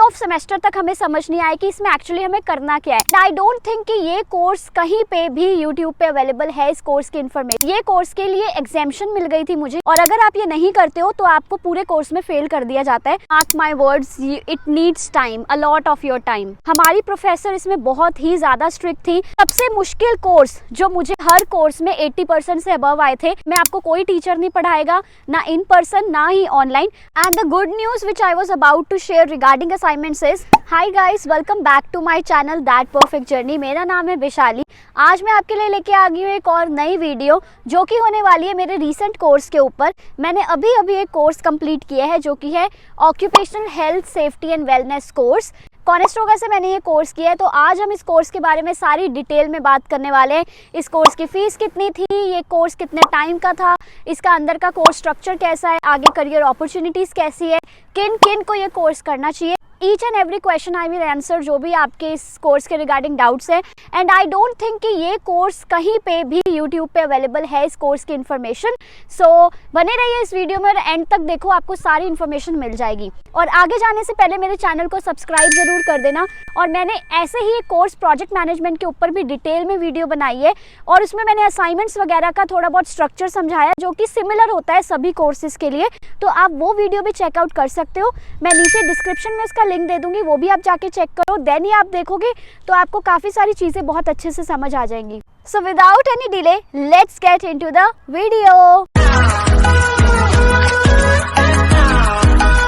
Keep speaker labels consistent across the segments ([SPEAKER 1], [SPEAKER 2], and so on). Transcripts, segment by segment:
[SPEAKER 1] Of semester तक हमें समझ नहीं आया कि इसमें एक्चुअली हमें करना क्या है। आई डोंट थिंक कि ये कोर्स कहीं पे भी यूट्यूब पे अवेलेबल है। इस कोर्स की इन्फॉर्मेशन, ये कोर्स के लिए एग्जामिशन मिल गई थी मुझे, और अगर आप ये नहीं करते हो तो आपको पूरे कोर्स में फेल कर दिया जाता है। Mark my words, it needs time, a lot of your time. हमारी प्रोफेसर इसमें बहुत ही ज्यादा स्ट्रिक्ट थी। सबसे मुश्किल कोर्स जो मुझे हर कोर्स में 80% से अबव आए थे, मैं आपको कोई टीचर नहीं पढ़ाएगा, ना इन पर्सन ना ही online. And the good news which I was about to share regarding assignments is, hi guys, welcome back to my channel that perfect journey. मेरा नाम है वैशाली। आज मैं आपके लिए लेके आ गई हूँ एक और नई वीडियो जो कि होने वाली है मेरे रीसेंट कोर्स के ऊपर। मैंने अभी एक कोर्स कंप्लीट किया है जो कि है occupational health safety and wellness course. Conestoga से मैंने ये कोर्स किया है, तो आज हम इस कोर्स के बारे में सारी डिटेल में बात करने वाले हैं। इस कोर्स की फ़ीस कितनी थी, ये कोर्स कितने टाइम का था, इसका अंदर का कोर्स स्ट्रक्चर कैसा है, आगे करियर अपॉर्चुनिटीज़ कैसी है, किन किन को ये कोर्स करना चाहिए। Each and every question I will answer जो भी आपके इस कोर्स के रिगार्डिंग डाउट्स है। एंड आई डोंट थिंक कि ये कोर्स कहीं पे भी यूट्यूब पे अवेलेबल है, इस कोर्स की इन्फॉर्मेशन। सो बने रहिए इस वीडियो में और एंड तक देखो, आपको सारी इन्फॉर्मेशन मिल जाएगी। और आगे जाने से पहले मेरे चैनल को सब्सक्राइब जरूर कर देना। और मैंने ऐसे ही एक कोर्स प्रोजेक्ट मैनेजमेंट के ऊपर भी डिटेल में वीडियो बनाई है, और उसमें मैंने असाइनमेंट्स वगैरह का थोड़ा बहुत स्ट्रक्चर समझाया जो कि सिमिलर होता है सभी कोर्सेज के लिए। तो आप वो वीडियो भी चेकआउट कर सकते हो। मैं नीचे डिस्क्रिप्शन में उसका लिंक दे दूंगी, वो भी आप जाके चेक करो। देन ही आप देखोगे तो आपको काफ़ी सारी चीज़ें बहुत अच्छे से समझ आ जाएंगी। So without any delay, let's get into the video.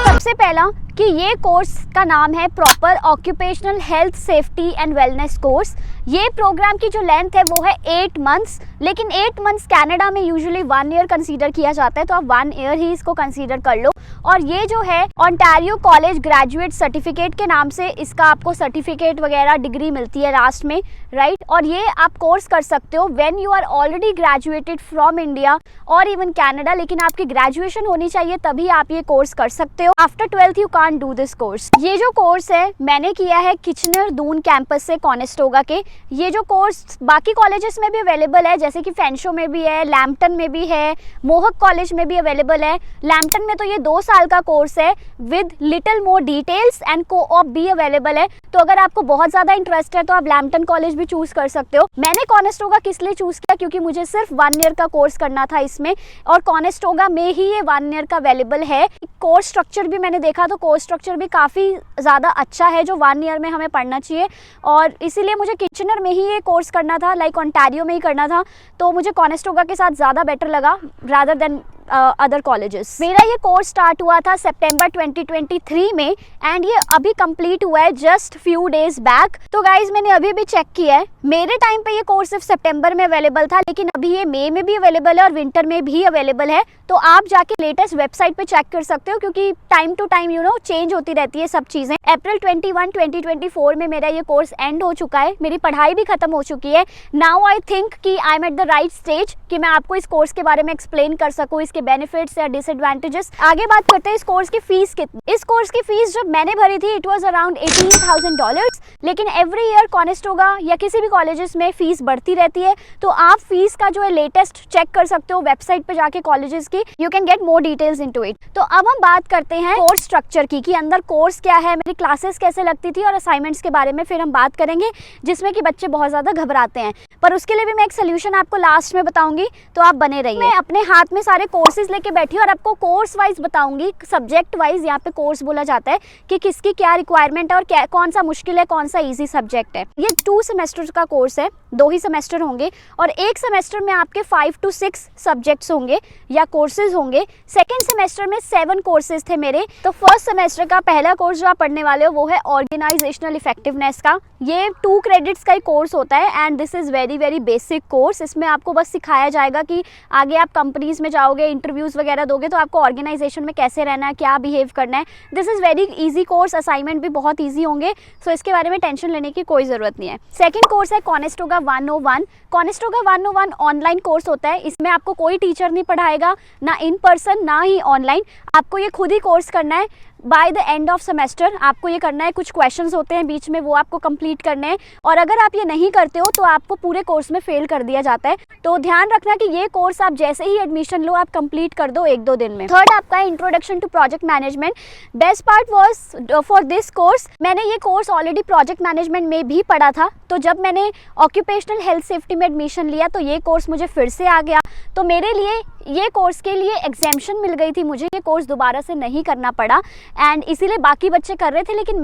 [SPEAKER 1] सबसे पहला कि ये कोर्स का नाम है proper occupational health safety and wellness course. ये प्रोग्राम की जो लेंथ है वो है 8 मंथ्स, लेकिन 8 मंथ्स कनाडा में यूजुअली 1 ईयर कंसीडर किया जाता है, तो आप 1 ईयर ही इसको कंसीडर कर लो। और ये जो है ओंटारियो कॉलेज ग्रेजुएट सर्टिफिकेट के नाम से इसका आपको सर्टिफिकेट वगैरह डिग्री मिलती है लास्ट में, राइट। और ये आप कोर्स कर सकते हो when you are already graduated from India और इवन कनाडा, लेकिन आपकी ग्रेजुएशन होनी चाहिए तभी आप ये कोर्स कर सकते हो। After 12th you can't do this course. ये जो कोर्स है मैंने किया है किचनर दून कैंपस से कॉनेस्टोगा के। ये जो कोर्स बाकी कॉलेजेस में भी अवेलेबल है, जैसे कि फेंशो में भी है, लैम्पटन में भी है, मोहक कॉलेज में भी अवेलेबल है। लैम्पटन में तो ये 2 साल का कोर्स है with little more details and co-op भी अवेलेबल है। तो अगर आपको बहुत ज़्यादा इंटरेस्ट है तो आप लैम्पटन कॉलेज भी चूज़ कर सकते हो। मैंने कॉनेस्टोगा किस लिए चूज़ किया, क्योंकि मुझे सिर्फ 1 ईयर का कोर्स करना था इसमें, और कॉनेस्टोगा में ही ये 1 ईयर का अवेलेबल है। कोर्स स्ट्रक्चर भी मैंने देखा तो कोर्स स्ट्रक्चर भी काफ़ी ज़्यादा अच्छा है जो 1 ईयर में हमें पढ़ना चाहिए, और इसीलिए मुझे किचनर में ही ये कोर्स करना था, लाइक ओंटारियो में ही करना था। तो मुझे कॉनेस्टोगा के साथ ज़्यादा बेटर लगा रादर देन अदर कॉलेजेस। मेरा ये कोर्स स्टार्ट हुआ था सितंबर 2023 में, एंड ये अभी कंप्लीट हुआ है जस्ट फ्यू डेज बैक। तो गाइज मैंने अभी भी चेक किया है, मेरे टाइम पे ये कोर्स सिर्फ सितंबर में अवेलेबल था, लेकिन अभी ये मई में भी अवेलेबल है और विंटर में भी अवेलेबल है। तो आप जाके लेटेस्ट वेबसाइट पे चेक कर सकते हो, क्योंकि टाइम टू टाइम चेंज होती रहती है सब चीज़ें। अप्रैल 21, 2024 में मेरा ये कोर्स एंड हो चुका है, मेरी पढ़ाई भी खत्म हो चुकी है। नाउ आई थिंक कि I am at the right stage कि मैं आपको इस कोर्स के बारे में एक्सप्लेन कर सकूँ, इसके बेनिफिट्स या डिसएडवांटेजेस। आगे बात करते हैं इस कोर्स की फीस कितनी। इस कोर्स की फीस जब मैंने भरी थी इट वाज अराउंड $18,000, लेकिन एवरी ईयर कॉनेस्टोगा या किसी भी कॉलेजेस में फीस बढ़ती रहती है। तो आप फीस का जो है लेटेस्ट चेक कर सकते हो वेबसाइट पे जाके कॉलेजेस की, you can get more details into it. तो अब हम बात करते हैं कोर्स स्ट्रक्चर की, कि अंदर कोर्स क्या है, मेरी क्लासेस कैसे लगती थी, और असाइनमेंट्स के बारे में फिर हम बात करेंगे, जिसमें कि बच्चे बहुत ज़्यादा घबराते हैं। पर उसके लिए भी मैं एक सोल्यूशन आपको लास्ट में बताऊंगी, तो आप बने रहिए। मैं अपने हाथ में सारे कोर्सेज लेके बैठी हूँ और आपको कोर्स वाइज बताऊंगी, सब्जेक्ट वाइज। यहाँ पे कोर्स बोला जाता है कि किसकी क्या रिक्वायरमेंट है और क्या कौन सा मुश्किल है, कौन सा ईजी सब्जेक्ट है। ये 2 सेमेस्टर का कोर्स है, 2 ही सेमेस्टर होंगे, और एक सेमेस्टर में आपके 5 to 6 सब्जेक्ट्स होंगे या कोर्सेज होंगे। सेकेंड सेमेस्टर में 7 कोर्सेज थे मेरे। तो फर्स्ट सेमेस्टर का पहला कोर्स जो आप पढ़ने वाले हो वो है ऑर्गेनाइजेशनल इफेक्टिवनेस का। ये 2 क्रेडिट्स का ही कोर्स होता है, and this is very very basic course. इसमें आपको बस सिखाया जाएगा कि आगे आप कंपनीज में जाओगे, इंटरव्यूज़ वगैरह दोगे तो आपको ऑर्गेनाइजेशन में कैसे रहना है, क्या बिहेव करना है। This is very easy course, assignment भी बहुत ईजी होंगे, सो इसके बारे में टेंशन लेने की कोई ज़रूरत नहीं है। सेकेंड कोर्स है कॉनेस्टोगा 101। कॉनेस्टोगा 101 ऑनलाइन कोर्स होता है, इसमें आपको कोई टीचर नहीं पढ़ाएगा, ना इन पर्सन ना ही ऑनलाइन। आपको ये खुद ही कोर्स करना है। By the end of semester आपको ये करना है। कुछ क्वेश्चंस होते हैं बीच में, वो आपको कंप्लीट करने हैं, और अगर आप ये नहीं करते हो तो आपको पूरे कोर्स में फेल कर दिया जाता है। तो ध्यान रखना कि ये कोर्स आप जैसे ही एडमिशन लो आप कंप्लीट कर दो 1-2 दिन में। थर्ड आपका है introduction to project management. Best part was for this course, मैंने ये कोर्स ऑलरेडी प्रोजेक्ट मैनेजमेंट में भी पढ़ा था, तो जब मैंने ऑक्यूपेशनल हेल्थ सेफ्टी में एडमिशन लिया तो ये कोर्स मुझे फिर से आ गया। तो मेरे लिए ये कोर्स के लिए एग्जेम्पशन मिल गई थी, मुझे ये कोर्स दोबारा से नहीं करना पड़ा, एंड इसीलिए बाकी बच्चे कर रहे थे लेकिन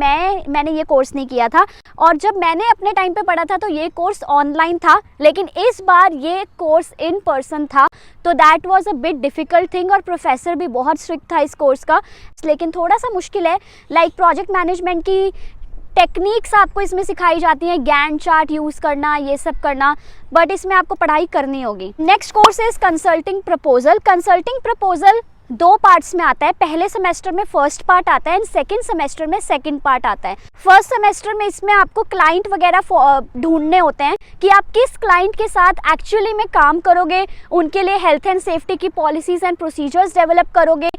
[SPEAKER 1] मैंने ये कोर्स नहीं किया था। और जब मैंने अपने टाइम पे पढ़ा था तो ये कोर्स ऑनलाइन था, लेकिन इस बार ये कोर्स इन पर्सन था, तो that was a bit difficult thing. और प्रोफेसर भी बहुत स्ट्रिक्ट था इस कोर्स का, लेकिन थोड़ा सा मुश्किल है। लाइक प्रोजेक्ट मैनेजमेंट की टेक्निक्स आपको इसमें सिखाई जाती हैं, गैंट चार्ट यूज़ करना, ये सब करना, बट इसमें आपको पढ़ाई करनी होगी। Next course is consulting proposal. Consulting proposal 2 parts में आता है। पहले सेमेस्टर में फर्स्ट पार्ट आता है एंड सेकंड सेमेस्टर में सेकंड पार्ट आता है। फर्स्ट सेमेस्टर में इसमें आपको क्लाइंट वगैरह ढूंढने होते हैं कि आप किस क्लाइंट के साथ एक्चुअली में काम करोगे, उनके लिए हेल्थ एंड सेफ्टी की पॉलिसीज एंड प्रोसीजर्स डेवलप करोगे।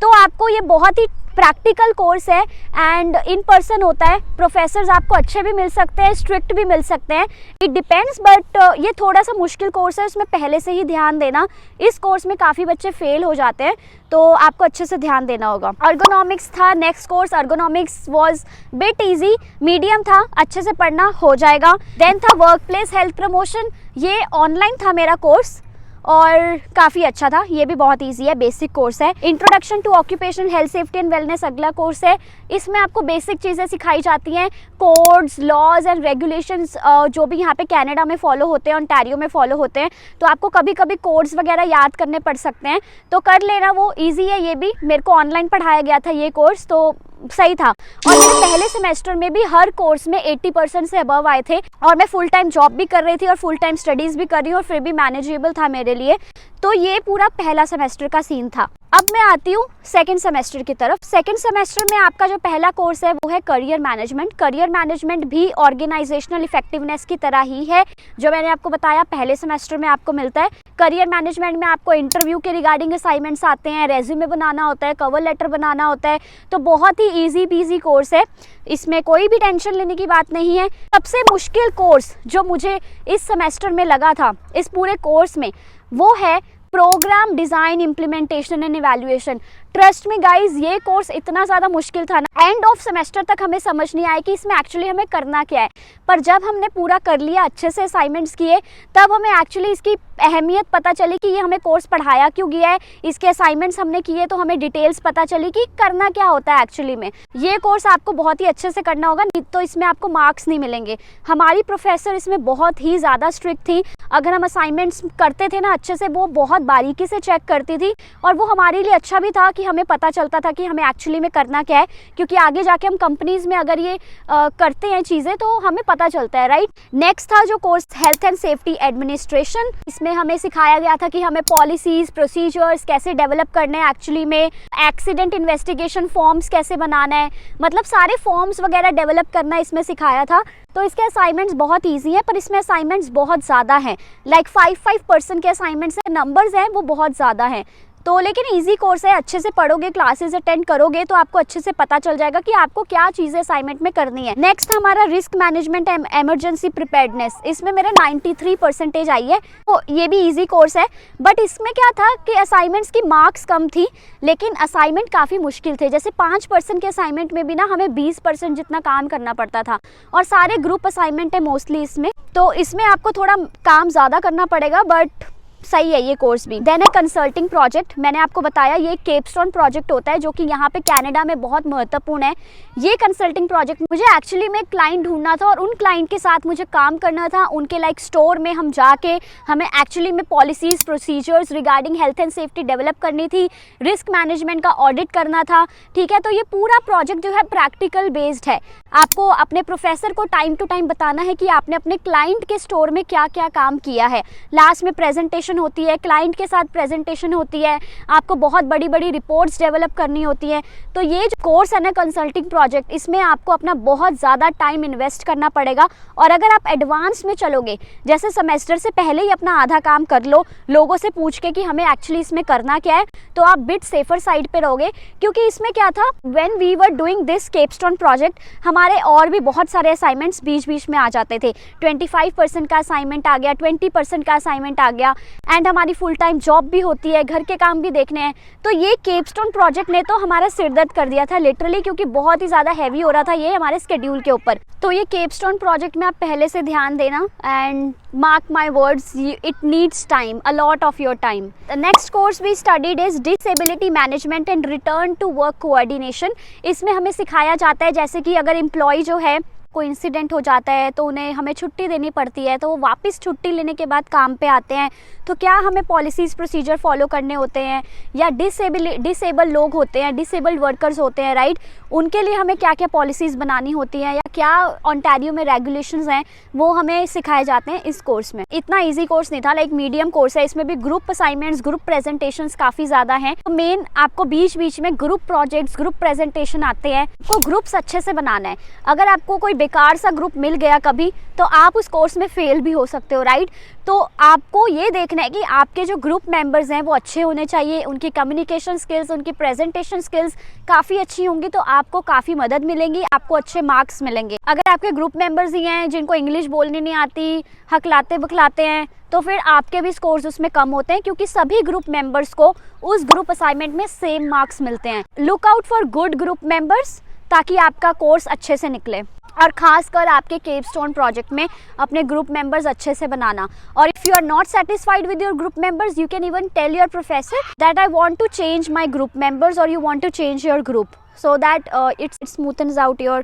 [SPEAKER 1] तो आपको ये बहुत ही प्रैक्टिकल कोर्स है एंड इन पर्सन होता है। प्रोफेसर्स आपको अच्छे भी मिल सकते हैं, स्ट्रिक्ट भी मिल सकते हैं, इट डिपेंड्स, बट ये थोड़ा सा मुश्किल कोर्स है, उसमें पहले से ही ध्यान देना। इस कोर्स में काफ़ी बच्चे फेल हो जाते हैं, तो आपको अच्छे से ध्यान देना होगा। अर्गोनॉमिक्स था next course. Ergonomics was bit easy, medium था, अच्छे से पढ़ना हो जाएगा। देन था वर्क प्लेस हेल्थ प्रमोशन। ये ऑनलाइन था मेरा कोर्स और काफ़ी अच्छा था, ये भी बहुत इजी है, बेसिक कोर्स है। Introduction to occupational health safety and wellness अगला कोर्स है। इसमें आपको बेसिक चीज़ें सिखाई जाती हैं, कोड्स, लॉज एंड रेगुलेशंस जो भी यहाँ पे कनाडा में फॉलो होते हैं, ओंटारियो में फॉलो होते हैं, तो आपको कभी कभी कोड्स वगैरह याद करने पड़ सकते हैं, तो कर लेना, वो ईजी है। ये भी मेरे को ऑनलाइन पढ़ाया गया था ये कोर्स, तो सही था। और मेरे पहले सेमेस्टर में भी हर कोर्स में 80% से अबव आए थे, और मैं फुल टाइम जॉब भी कर रही थी और फुल टाइम स्टडीज़ भी कर रही हूँ, और फिर भी मैनेजेबल था मेरे लिए। तो ये पूरा पहला सेमेस्टर का सीन था। अब मैं आती हूँ सेकंड सेमेस्टर की तरफ। सेकंड सेमेस्टर में आपका जो पहला कोर्स है वो है करियर मैनेजमेंट। करियर मैनेजमेंट भी ऑर्गेनाइजेशनल इफेक्टिवनेस की तरह ही है जो मैंने आपको बताया पहले सेमेस्टर में आपको मिलता है। करियर मैनेजमेंट में आपको इंटरव्यू के रिगार्डिंग असाइनमेंट्स आते हैं, रेज्यूमे बनाना होता है, कवर लेटर बनाना होता है, तो बहुत ही ईजी पीजी कोर्स है, इसमें कोई भी टेंशन लेने की बात नहीं है। सबसे मुश्किल कोर्स जो मुझे इस सेमेस्टर में लगा था इस पूरे कोर्स में वो है program design implementation and evaluation. Trust me guys ये कोर्स इतना ज़्यादा मुश्किल था ना, एंड ऑफ सेमेस्टर तक हमें समझ नहीं आया कि इसमें एक्चुअली हमें करना क्या है, पर जब हमने पूरा कर लिया, अच्छे से असाइनमेंट्स किए, तब हमें एक्चुअली इसकी अहमियत पता चली कि ये हमें कोर्स पढ़ाया क्यों गया है। इसके असाइनमेंट्स हमने किए तो हमें डिटेल्स पता चली कि करना क्या होता है एक्चुअली में। ये कोर्स आपको बहुत ही अच्छे से करना होगा, नहीं तो इसमें आपको मार्क्स नहीं मिलेंगे। हमारी प्रोफेसर इसमें बहुत ही ज़्यादा स्ट्रिक्ट थी, अगर हम असाइनमेंट्स करते थे ना अच्छे से, वो बहुत बारीकी से चेक करती थी, और वो हमारे लिए अच्छा भी था कि हमें पता चलता था कि हमें एक्चुअली में करना क्या है, क्योंकि आगे जाके हम कंपनीज में अगर ये करते हैं चीज़ें तो हमें पता चलता है, राइट। नेक्स्ट था जो course health and safety administration. इसमें हमें सिखाया गया था कि हमें पॉलिसीज, प्रोसीजर्स कैसे डेवलप करने हैं, एक्चुअली में एक्सीडेंट इन्वेस्टिगेशन फॉर्म्स कैसे बनाना है, मतलब सारे फॉर्म्स वगैरह डेवलप करना इसमें सिखाया था। तो इसके असाइनमेंट्स बहुत ईजी हैं, पर इसमें असाइनमेंट्स बहुत ज़्यादा हैं, लाइक 5% के असाइनमेंट्स हैं, नंबर्स हैं वो बहुत ज़्यादा हैं। तो लेकिन इजी कोर्स है, अच्छे से पढ़ोगे, क्लासेस अटेंड करोगे तो आपको अच्छे से पता चल जाएगा कि आपको क्या चीज़ें असाइनमेंट में करनी है। नेक्स्ट हमारा risk management and emergency preparedness. इसमें मेरे 93% आई है, तो ये भी इजी कोर्स है, बट इसमें क्या था कि असाइनमेंट्स की मार्क्स कम थी लेकिन असाइनमेंट काफ़ी मुश्किल थे। जैसे 5% के असाइनमेंट में भी ना हमें 20% जितना काम करना पड़ता था, और सारे ग्रुप असाइनमेंट है मोस्टली इसमें, तो इसमें आपको थोड़ा काम ज़्यादा करना पड़ेगा, बट सही है ये कोर्स भी। देन है कंसल्टिंग प्रोजेक्ट। मैंने आपको बताया ये केपस्टोन प्रोजेक्ट होता है जो कि यहाँ पे कनाडा में बहुत महत्वपूर्ण है। ये कंसल्टिंग प्रोजेक्ट मुझे एक्चुअली में क्लाइंट ढूंढना था और उन क्लाइंट के साथ मुझे काम करना था, उनके लाइक स्टोर में हम जाके हमें एक्चुअली में policies, procedures regarding health and safety develop करनी थी, रिस्क मैनेजमेंट का ऑडिट करना था, ठीक है। तो ये पूरा प्रोजेक्ट जो है प्रैक्टिकल बेस्ड है। आपको अपने प्रोफेसर को टाइम टू टाइम बताना है कि आपने अपने क्लाइंट के स्टोर में क्या क्या काम किया है। लास्ट में प्रेजेंटेशन प्रेजेंटेशन होती है, क्लाइंट के साथ प्रेजेंटेशन होती है, आपको बहुत बड़ी बड़ी रिपोर्ट्स डेवलप करनी होती है। तो ये जो कोर्स है ना कंसल्टिंग प्रोजेक्ट, इसमें आपको अपना बहुत ज़्यादा टाइम इन्वेस्ट करना पड़ेगा। और अगर आप एडवांस में चलोगे, जैसे सेमेस्टर से पहले ही अपना आधा काम कर लो लोगों से पूछ के कि हमें एक्चुअली इसमें करना क्या है, तो आप बिट सेफर साइड पे रहोगे। क्योंकि इसमें क्या था, when we were doing this capstone project, हमारे और भी बहुत सारे असाइनमेंट्स बीच बीच में आ जाते थे। 25% का असाइनमेंट आ गया, 20% का असाइनमेंट आ गया, एंड हमारी फुल टाइम जॉब भी होती है, घर के काम भी देखने हैं। तो ये केपस्टोन प्रोजेक्ट ने तो हमारा सिर दर्द कर दिया था लिटरली, क्योंकि बहुत ही ज़्यादा हैवी हो रहा था ये हमारे स्केड्यूल के ऊपर। तो ये केपस्टोन प्रोजेक्ट में आप पहले से ध्यान देना, and mark my words, it needs time, a lot of your time. The next course we studied is disability management and return to work coordination. इसमें हमें सिखाया जाता है जैसे कि अगर एम्प्लॉय जो है कोई इंसिडेंट हो जाता है तो उन्हें हमें छुट्टी देनी पड़ती है, तो वो वापस छुट्टी लेने के बाद काम पे आते हैं, तो क्या हमें पॉलिसीज़ प्रोसीजर फॉलो करने होते हैं, या डिसेबल लोग होते हैं, डिसेबल्ड वर्कर्स होते हैं, राइट, उनके लिए हमें क्या क्या पॉलिसीज़ बनानी होती हैं, या क्या ओंटारियो में रेगुलेशंस हैं, वो हमें सिखाए जाते हैं इस कोर्स में। इतना ईजी कोर्स नहीं था, लाइक मीडियम कोर्स है, इसमें भी ग्रुप असाइनमेंट्स, ग्रुप प्रेजेंटेशंस काफ़ी ज़्यादा हैं। तो मेन आपको बीच बीच में ग्रुप प्रोजेक्ट्स, ग्रुप प्रेजेंटेशन आते हैं, आपको ग्रुप्स अच्छे से बनाना है। अगर आपको कोई बेकार सा ग्रुप मिल गया कभी, तो आप उस कोर्स में फेल भी हो सकते हो, राइट। तो आपको ये देखना है कि आपके जो ग्रुप मेंबर्स हैं वो अच्छे होने चाहिए, उनकी कम्युनिकेशन स्किल्स, उनकी प्रेजेंटेशन स्किल्स काफ़ी अच्छी होंगी, तो आपको काफ़ी मदद मिलेंगी, आपको अच्छे मार्क्स मिलेंगे। अगर आपके ग्रुप मेंबर्स ही हैं जिनको इंग्लिश बोलनी नहीं आती, हकलाते बखलाते हैं, तो फिर आपके भी स्कोर्स उसमें कम होते हैं, क्योंकि सभी ग्रुप मेंबर्स को उस ग्रुप असाइनमेंट में सेम मार्क्स मिलते हैं। Look out for good group members, ताकि आपका कोर्स अच्छे से निकले। और खासकर आपके केपस्टोन प्रोजेक्ट में अपने ग्रुप मेंबर्स अच्छे से बनाना। और if you are not satisfied with your group members, you can even tell your professor that I want to change my group members, और you want to change your group, so that it smoothens out your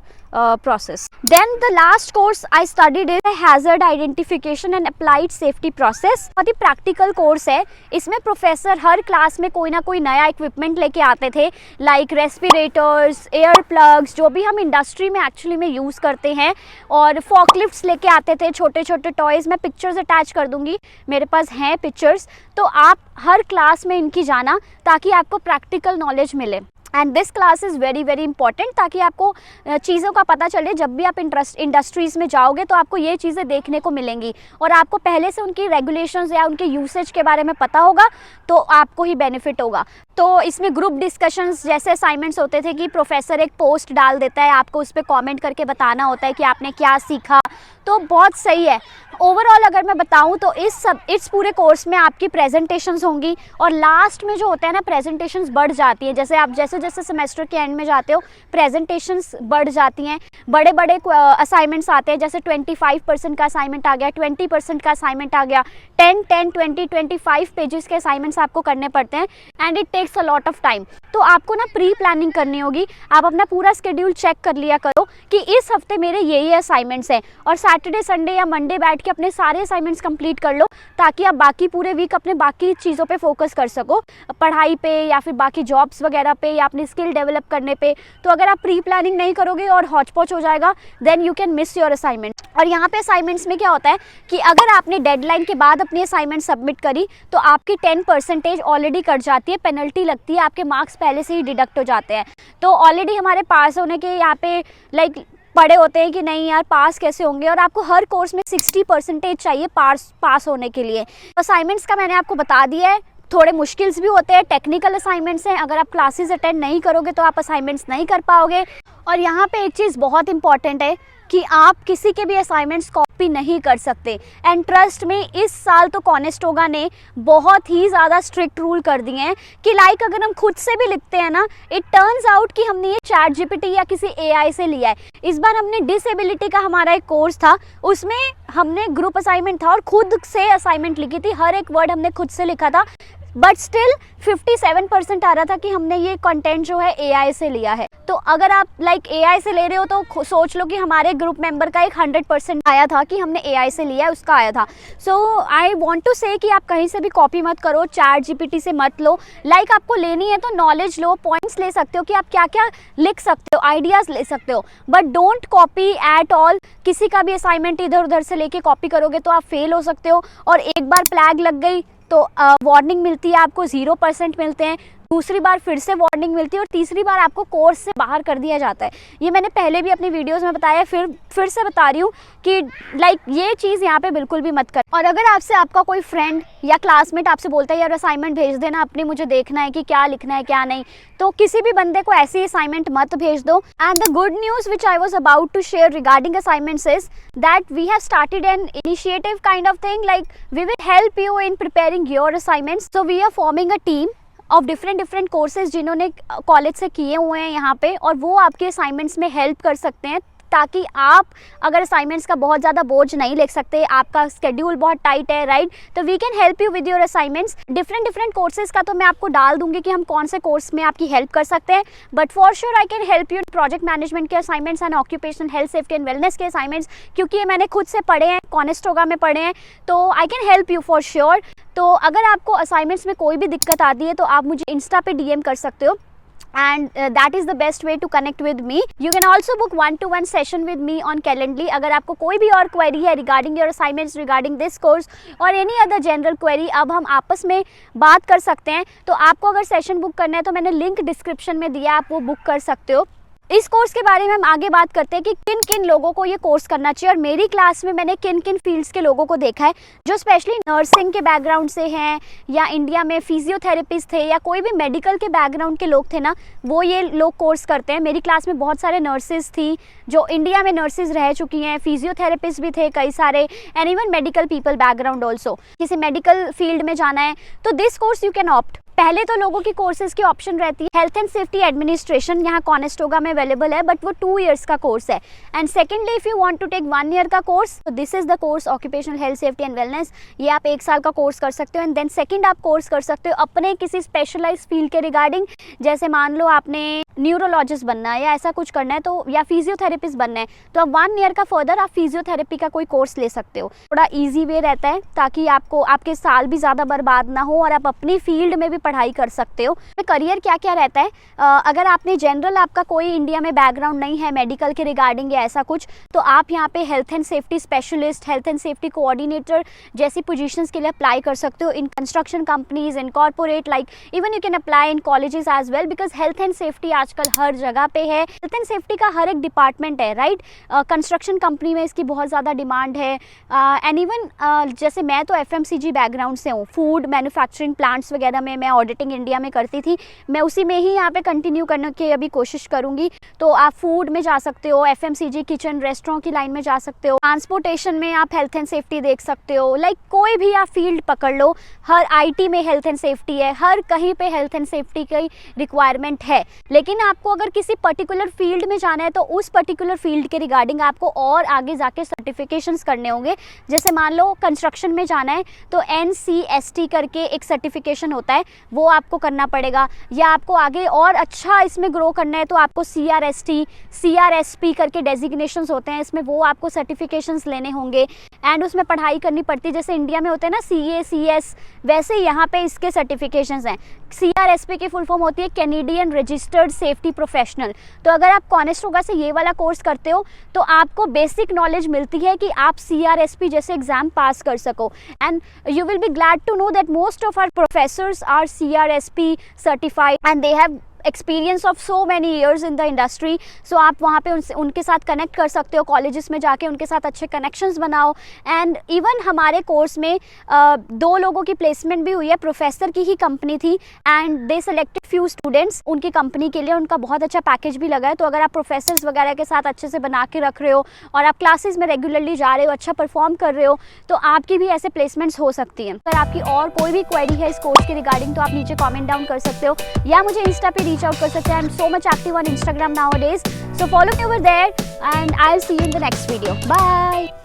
[SPEAKER 1] process. Then the last course I studied is a hazard identification and applied safety process. बहुत ही practical course है। इसमें professor हर class में कोई ना कोई नया equipment लेके आते थे, लाइक रेस्पिरेटर्स, एयर प्लग्स, जो भी हम इंडस्ट्री में एक्चुअली में यूज़ करते हैं, और फॉकलिफ्ट्स लेके आते थे, छोटे छोटे टॉयज़। मैं पिक्चर्स अटैच कर दूंगी, मेरे पास हैं पिक्चर्स। तो आप हर क्लास में इनकी जाना, ताकि आपको प्रैक्टिकल नॉलेज मिले। And this class is very very important, ताकि आपको चीज़ों का पता चले। जब भी आप इंडस्ट्रीज़ में जाओगे तो आपको ये चीज़ें देखने को मिलेंगी, और आपको पहले से उनकी रेगुलेशंस या उनके यूसेज के बारे में पता होगा, तो आपको ही बेनिफिट होगा। तो इसमें ग्रुप डिस्कशंस जैसे असाइनमेंट्स होते थे कि प्रोफेसर एक पोस्ट डाल देता है, आपको उस पर कॉमेंट करके बताना होता है कि आपने क्या सीखा, तो बहुत सही है। ओवरऑल अगर मैं बताऊं तो इस पूरे कोर्स में आपकी प्रेजेंटेशंस होंगी, और लास्ट में जो होता है ना, प्रेजेंटेशंस बढ़ जाती है। जैसे आप जैसे जैसे सेमेस्टर के एंड में जाते हो, प्रेजेंटेशंस बढ़ जाती हैं, बड़े बड़े असाइनमेंट्स आते हैं, जैसे 25% का असाइनमेंट आ गया, 20% का असाइनमेंट आ गया, 10, 20, 25 पेजेस के असाइनमेंट्स आपको करने पड़ते हैं, and it takes a lot of time. तो आपको ना प्री प्लानिंग करनी होगी। आप अपना पूरा स्केड्यूल चेक कर लिया करो कि इस हफ्ते मेरे ये असाइनमेंट्स हैं, और सैटरडे, संडे या मंडे बैठ के अपने सारे असाइनमेंट्स कंप्लीट कर लो, ताकि आप बाकी पूरे वीक अपने बाकी चीज़ों पे फोकस कर सको, पढ़ाई पे या फिर बाकी जॉब्स वगैरह पे, या अपनी स्किल डेवलप करने पे। तो अगर आप प्री प्लानिंग नहीं करोगे और हौच पौच हो जाएगा, then you can miss your assignment. और यहाँ पे असाइनमेंट्स में क्या होता है कि अगर आपने डेडलाइन के बाद अपनी असाइनमेंट सबमिट करी, तो आपकी 10% ऑलरेडी कट जाती है, पेनल्टी लगती है, आपके मार्क्स पहले से ही डिडक्ट हो जाते हैं। तो ऑलरेडी हमारे पास होने के यहाँ पे लाइक पड़े होते हैं कि नहीं यार पास कैसे होंगे, और आपको हर कोर्स में 60% चाहिए पास होने के लिए। असाइनमेंट्स का मैंने आपको बता दिया है, थोड़े मुश्किल्स भी होते हैं, टेक्निकल असाइनमेंट्स हैं। अगर आप क्लासेस अटेंड नहीं करोगे तो आप असाइनमेंट्स नहीं कर पाओगे। और यहाँ पे एक चीज़ बहुत इंपॉर्टेंट है कि आप किसी के भी असाइनमेंट्स कॉपी नहीं कर सकते। एंड ट्रस्ट में इस साल तो कॉनेस्टोगा ने बहुत ही ज़्यादा स्ट्रिक्ट रूल कर दिए हैं कि लाइक अगर हम खुद से भी लिखते हैं ना, इट टर्न्स आउट कि हमने ये ChatGPT या किसी AI से लिया है। इस बार हमने डिसेबिलिटी का हमारा एक कोर्स था, उसमें हमने ग्रुप असाइनमेंट था और खुद से असाइनमेंट लिखी थी, हर एक वर्ड हमने खुद से लिखा था, बट स्टिल 57% आ रहा था कि हमने ये कंटेंट जो है AI से लिया है। तो अगर आप लाइक AI से ले रहे हो तो सोच लो कि हमारे ग्रुप मेंबर का एक 100% आया था कि हमने AI से लिया है, उसका आया था। सो आई वांट टू से कि आप कहीं से भी कॉपी मत करो, ChatGPT से मत लो। लाइक आपको लेनी है तो नॉलेज लो, पॉइंट्स ले सकते हो कि आप क्या क्या लिख सकते हो, आइडियाज़ ले सकते हो, but don't copy at all. किसी का भी असाइनमेंट इधर उधर से लेके कॉपी करोगे तो आप फेल हो सकते हो, और एक बार फ्लैग लग गई तो वार्निंग मिलती है आपको, 0% मिलते हैं, दूसरी बार फिर से वार्निंग मिलती है, और तीसरी बार आपको कोर्स से बाहर कर दिया जाता है। ये मैंने पहले भी अपनी वीडियोस में बताया, फिर से बता रही हूँ कि लाइक ये चीज़ यहाँ पे बिल्कुल भी मत कर। और अगर आपसे आपका कोई फ्रेंड या क्लासमेट आपसे बोलता है यार असाइनमेंट भेज देना अपने, मुझे देखना है कि क्या लिखना है क्या नहीं, तो किसी भी बंदे को ऐसी असाइनमेंट मत भेज दो। And the good news which I was about to share regarding assignments is that we have started an initiative kind of thing, like we will help you in preparing your assignments. So we are forming a team of different courses जिन्होंने college से किए हुए हैं यहाँ पे, और वो आपके असाइनमेंट्स में हेल्प कर सकते हैं, ताकि आप अगर असाइनमेंट्स का बहुत ज़्यादा बोझ नहीं ले सकते, आपका स्केड्यूल बहुत टाइट है, राइट, तो we can help you with your assignments. Different courses का तो मैं आपको डाल दूंगी कि हम कौन से कोर्स में आपकी हेल्प कर सकते हैं, but for sure I can help you project management के assignments and occupational health safety and wellness के असाइनमेंट्स, क्योंकि ये मैंने खुद से पढ़े हैं, कॉनेस्टोगा में पढ़े हैं, तो आई can help you for sure. तो अगर आपको असाइनमेंट्स में कोई भी दिक्कत आती है तो आप मुझे इंस्टा पे DM कर सकते हो, and that is the best way to connect with me. You can also book 1-to-1 session with me on Calendly. अगर आपको कोई भी और क्वेरी है regarding your assignments, regarding this course और any other general query, अब हम आपस में बात कर सकते हैं। तो आपको अगर सेशन बुक करना है तो मैंने लिंक डिस्क्रिप्शन में दिया, आप वो बुक कर सकते हो। इस कोर्स के बारे में हम आगे बात करते हैं कि किन किन लोगों को ये कोर्स करना चाहिए, और मेरी क्लास में मैंने किन किन फील्ड्स के लोगों को देखा है जो स्पेशली नर्सिंग के बैकग्राउंड से हैं, या इंडिया में फिजियोथेरेपिस्ट थे, या कोई भी मेडिकल के बैकग्राउंड के लोग थे ना, वो ये लोग कोर्स करते हैं। मेरी क्लास में बहुत सारे नर्सेज थी जो इंडिया में नर्सेज रह चुकी हैं, फिजियोथेरेपिस्ट भी थे कई सारे, and even medical people background also. किसी मेडिकल फील्ड में जाना है तो this course you can opt. पहले तो लोगों की कोर्सेज की ऑप्शन रहती है हेल्थ एंड सेफ्टी एडमिनिस्ट्रेशन, यहाँ कॉनेस्टोगा में अवेलेबल है, बट वो 2 years का कोर्स है। And secondly if you want to take 1 year का कोर्स, तो this is the course occupational health safety and wellness. ये आप 1 साल का कोर्स कर सकते हो, एंड देन सेकेंड आप कोर्स कर सकते हो अपने किसी स्पेशलाइज फील्ड के रिगार्डिंग, जैसे मान लो आपने न्यूरोलॉजिस्ट बनना है या ऐसा कुछ करना है, तो या फिजियोथेरेपिस्ट बनना है, तो अब 1 year का फर्दर आप फिजियोथेरेपी का कोई कोर्स ले सकते हो। थोड़ा ईजी वे रहता है ताकि आपको आपके साल भी ज़्यादा बर्बाद ना हो और आप अपनी फील्ड में भी पढ़ाई कर सकते हो। करियर क्या क्या रहता है, अगर आपने जनरल आपका कोई इंडिया में बैकग्राउंड नहीं है मेडिकल के रिगार्डिंग या ऐसा कुछ, तो आप यहाँ पे health and safety specialist, health and safety coordinator जैसी पोजीशंस के लिए अप्लाई कर सकते हो in construction companies, in corporate, like even you can apply in colleges as well, because health and safety आजकल हर जगह पे है। हेल्थ एंड सेफ्टी का हर एक डिपार्टमेंट है, राइट। कंस्ट्रक्शन कंपनी में इसकी बहुत ज़्यादा डिमांड है, एंड इवन जैसे मैं तो FMCG बैकग्राउंड से हूँ, फूड मैन्युफैक्चरिंग प्लांट्स वगैरह में मैं ऑडिटिंग इंडिया में करती थी, मैं उसी में ही यहाँ पे कंटिन्यू करने की अभी कोशिश करूँगी। तो आप फूड में जा सकते हो, FMCG किचन रेस्टोरेंट की लाइन में जा सकते हो, ट्रांसपोर्टेशन में आप हेल्थ एंड सेफ्टी देख सकते हो, लाइक कोई भी आप फील्ड पकड़ लो, हर IT में हेल्थ एंड सेफ्टी है, हर कहीं पे हेल्थ एंड सेफ्टी की रिक्वायरमेंट है। लेकिन आपको अगर किसी पर्टिकुलर फील्ड में जाना है तो उस पर्टिकुलर फील्ड के रिगार्डिंग आपको और आगे जाके सर्टिफिकेशंस करने होंगे। जैसे मान लो कंस्ट्रक्शन में जाना है तो NCST करके एक सर्टिफिकेशन होता है, वो आपको करना पड़ेगा, या आपको आगे और अच्छा इसमें ग्रो करना है तो आपको CRST, CRSP करके डेजिग्नेशंस होते हैं इसमें, वो आपको सर्टिफिकेशंस लेने होंगे एंड उसमें पढ़ाई करनी पड़ती है। जैसे इंडिया में होते हैं ना CA CS, वैसे यहाँ पे इसके सर्टिफिकेशंस हैं। CRSP की फुल फॉर्म होती है कैनेडियन रजिस्टर्ड सेफ्टी प्रोफेशनल। तो अगर आप कॉनेस्टोगा से ये वाला कोर्स करते हो तो आपको बेसिक नॉलेज मिलती है कि आप CRSP जैसे एग्जाम पास कर सको, and you will be glad to know that most of our professors are CRSP certified and they have experience of so many years in the industry. So आप वहाँ पे उनके साथ कनेक्ट कर सकते हो, कॉलेजेस में जाके उनके साथ अच्छे कनेक्शंस बनाओ। एंड इवन हमारे कोर्स में 2 लोगों की प्लेसमेंट भी हुई है, प्रोफेसर की ही कंपनी थी and they selected few students उनकी कंपनी के लिए, उनका बहुत अच्छा पैकेज भी लगा है। तो अगर आप प्रोफेसर्स वगैरह के साथ अच्छे से बना के रख रहे हो और आप क्लासेस में रेगुलरली जा रहे हो, अच्छा परफॉर्म कर रहे हो, तो आपकी भी ऐसे प्लेसमेंट्स हो सकती हैं। अगर आपकी और कोई भी क्वेरी है इस कोर्स के रिगार्डिंग तो आप नीचे कॉमेंट डाउन कर सकते हो या मुझे इंस्टा पे reach out कर सकते हैं। I'm so much active on Instagram nowadays, so follow me over there and I'll see you in the next video. Bye.